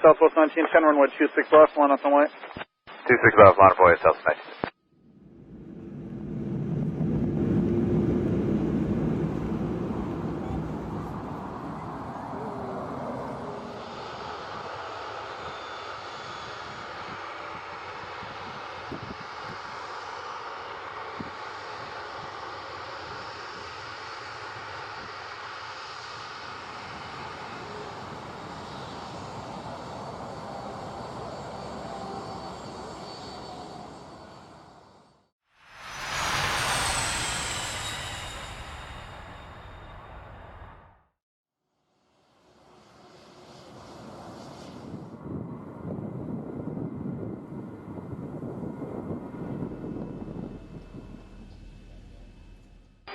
Southwest 1910, runway 26 left, line up and wait. 26 left, line up and wait, Southwest 1910.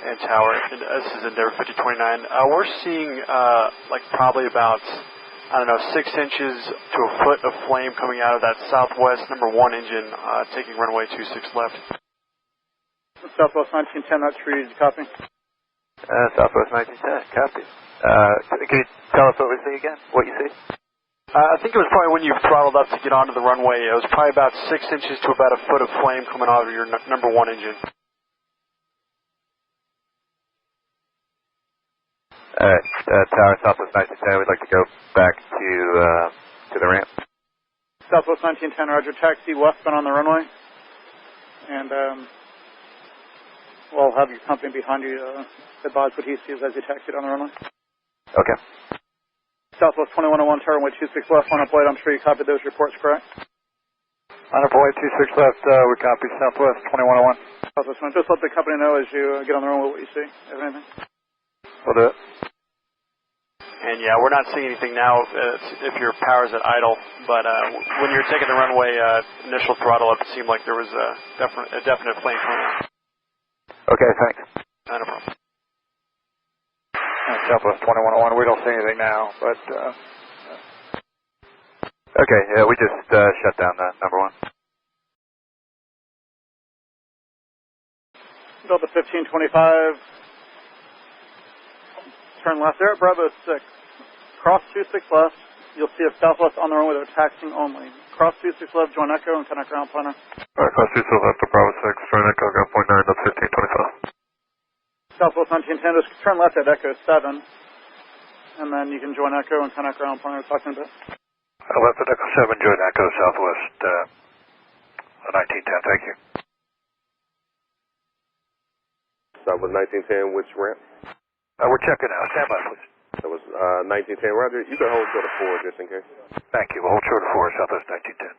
And tower, this is Endeavour 5029. We're seeing like probably about, I don't know, 6 inches to a foot of flame coming out of that Southwest #1 engine, taking runway 26 left. Southwest 1910, that's for you, copy. Southwest 1910, copy. Can you tell us what we see again, what you see? I think it was probably when you throttled up to get onto the runway, it was probably about 6 inches to about a foot of flame coming out of your #1 engine. Alright, tower, Southwest 1910, we'd like to go back to the ramp. Southwest 1910, roger, taxi westbound on the runway. And we'll have your company behind you advise what he sees as you taxi down the runway. Okay. Southwest 2101, turn runway 26 left, line up wait, I'm sure you copied those reports, correct? Line up wait, 26 left, we copy Southwest 2101. Southwest 21, just let the company know as you get on the runway what you see, if anything. We'll do it. And yeah, we're not seeing anything now if your power's at idle, but when you're taking the runway initial throttle up, it seemed like there was a definite flame coming out. Okay, thanks. No problem. Southwest 2101, we don't see anything now, but okay, yeah, we just shut down the #1. Delta 1525. Turn left there at Bravo 6. Cross 26 left. You'll see a Southwest on the runway. They're taxiing only. Cross 26 left, join Echo and connect ground planner. Alright, cross 26 left to Bravo 6, join Echo, ground point 9, up 1525. Southwest 1910, just turn left at Echo 7. And then you can join Echo and connect ground planner. Talking a bit. Left at Echo 7, join Echo, Southwest 1910, thank you. Southwest 1910, which ramp? We're checking out. Stand by, please. That was 1910. Roger, you can hold short of 4 just in case. Thank you. We'll hold short of 4, Southwest 1910.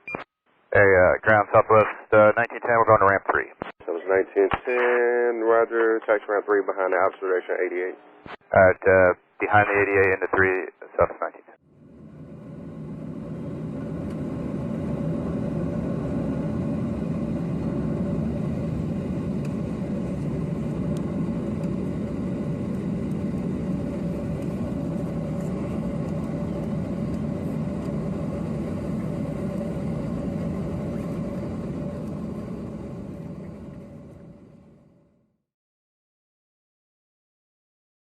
Hey, ground Southwest 1910, we're going to ramp 3. That was 1910. Roger, taxi ramp 3 behind the observation 88. Alright, behind the 88 into 3, Southwest 1910.